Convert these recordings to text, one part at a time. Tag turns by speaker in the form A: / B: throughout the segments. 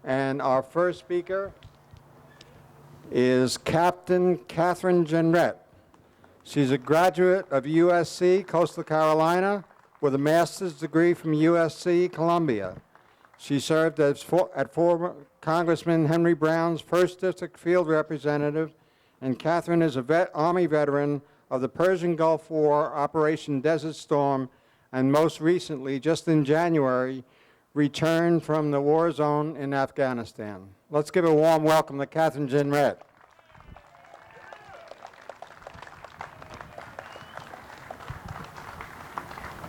A: And our first speaker is Captain Katherine Jenerette. She's a graduate of USC, Coastal Carolina, with a master's degree from USC, Columbia. She served as former Congressman Henry Brown's 1st District Field Representative, and Katherine is a Army veteran of the Persian Gulf War, Operation Desert Storm, and most recently, just in January, returned from the war zone in Afghanistan. Let's give a warm welcome to Katherine Jenerette.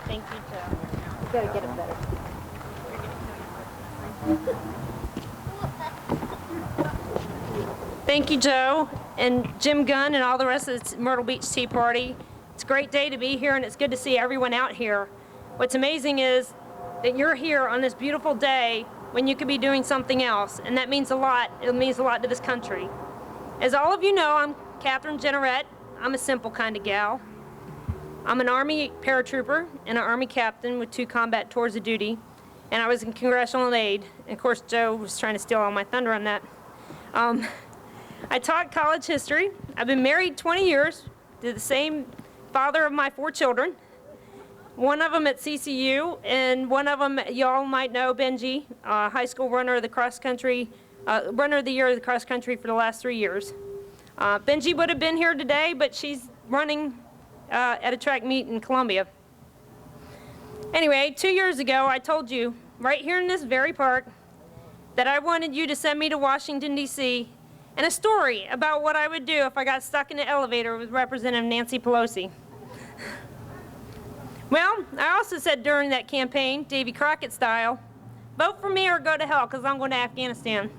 B: Thank you, Joe. You gotta get it better. Thank you, Joe, and Jim Gunn, and all the rest of the Myrtle Beach Tea Party. It's a great day to be here, and it's good to see everyone out here. What's amazing is that you're here on this beautiful day when you could be doing something else, and that means a lot. It means a lot to this country. As all of you know, I'm Katherine Jenerette. I'm a simple kind of gal. I'm an Army paratrooper and an Army captain with 2 combat tours of duty, and I was in Congressional aid. And of course, Joe was trying to steal all my thunder on that. I taught college history. I've been married 20 years to the same father of my 4 children. One of them at CCU, and one of them, y'all might know, Benji, high school runner of the cross country, runner of the year of the cross country for the last 3 years. Benji would have been here today, but she's running at a track meet in Columbia. Anyway, 2 years ago, I told you, right here in this very park, that I wanted you to send me to Washington, D.C., and a story about what I would do if I got stuck in an elevator with Representative Nancy Pelosi. Well, I also said during that campaign, Davy Crockett style, vote for me or go to hell, because I'm going to Afghanistan.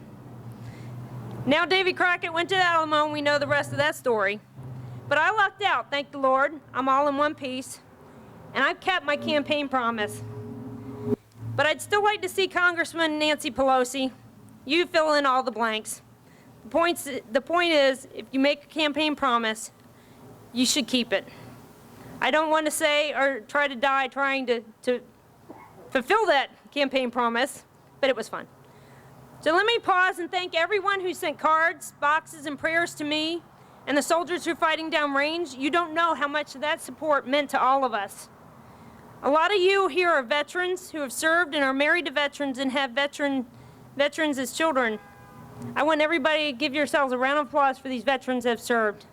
B: Now Davy Crockett went to the Alamo, and we know the rest of that story. But I lucked out, thank the Lord. I'm all in one piece, and I've kept my campaign promise. But I'd still like to see Congressman Nancy Pelosi. You fill in all the blanks. The point is, if you make a campaign promise, you should keep it. I don't want to say or try to die trying to fulfill that campaign promise, but it was fun. So let me pause and thank everyone who sent cards, boxes, and prayers to me, and the soldiers who are fighting downrange. You don't know how much that support meant to all of us. A lot of you here are veterans who have served and are married to veterans and have veterans as children. I want everybody to give yourselves a round of applause for these veterans that have served.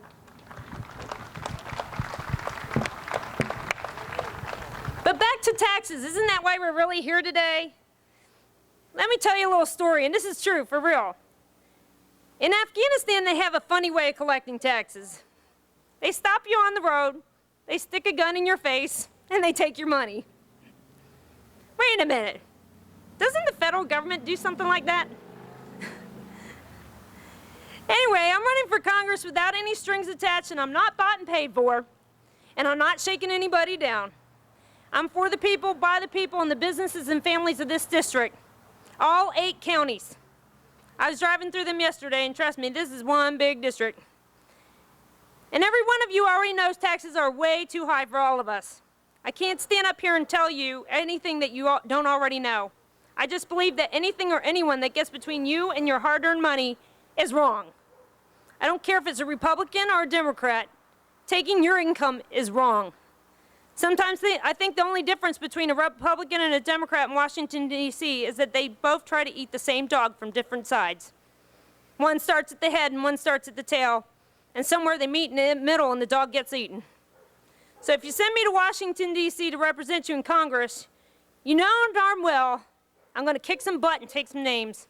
B: But back to taxes. Isn't that why we're really here today? Let me tell you a little story, and this is true, for real. In Afghanistan, they have a funny way of collecting taxes. They stop you on the road, they stick a gun in your face, and they take your money. Wait a minute. Doesn't the federal government do something like that? Anyway, I'm running for Congress without any strings attached, and I'm not bought and paid for, and I'm not shaking anybody down. I'm for the people, by the people, and the businesses and families of this district. All 8 counties. I was driving through them yesterday, and trust me, this is one big district. And every one of you already knows taxes are way too high for all of us. I can't stand up here and tell you anything that you don't already know. I just believe that anything or anyone that gets between you and your hard-earned money is wrong. I don't care if it's a Republican or a Democrat. Taking your income is wrong. Sometimes I think the only difference between a Republican and a Democrat in Washington, D.C. is that they both try to eat the same dog from different sides. One starts at the head and one starts at the tail, and somewhere they meet in the middle and the dog gets eaten. So if you send me to Washington, D.C. to represent you in Congress, you know darn well I'm going to kick some butt and take some names.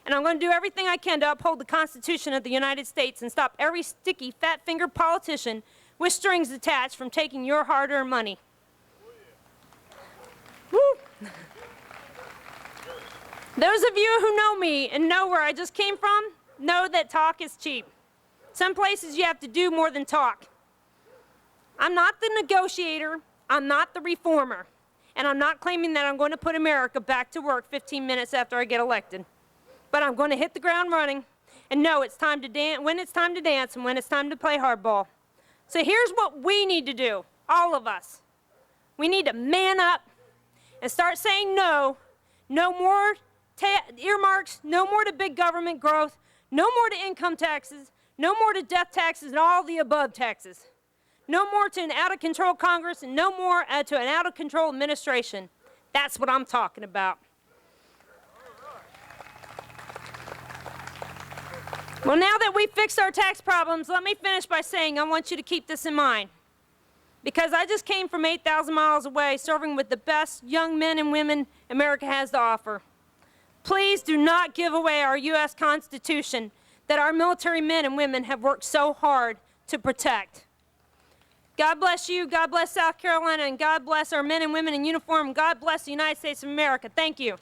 B: And I'm going to do everything I can to uphold the Constitution of the United States and stop every sticky, fat-fingered politician with strings attached from taking your hard-earned money. Woo. Those of you who know me and know where I just came from know that talk is cheap. Some places you have to do more than talk. I'm not the negotiator, I'm not the reformer, and I'm not claiming that I'm going to put America back to work 15 minutes after I get elected. But I'm going to hit the ground running and know it's time to dance when it's time to dance and when it's time to play hardball. So here's what we need to do, all of us. We need to man up and start saying no. No more earmarks, no more to big government growth, no more to income taxes, no more to death taxes and all the above taxes. No more to an out-of-control Congress, and no more to an out-of-control administration. That's what I'm talking about. Well, now that we've fixed our tax problems, let me finish by saying I want you to keep this in mind. Because I just came from 8,000 miles away serving with the best young men and women America has to offer. Please do not give away our U.S. Constitution that our military men and women have worked so hard to protect. God bless you, God bless South Carolina, and God bless our men and women in uniform, and God bless the United States of America. Thank you.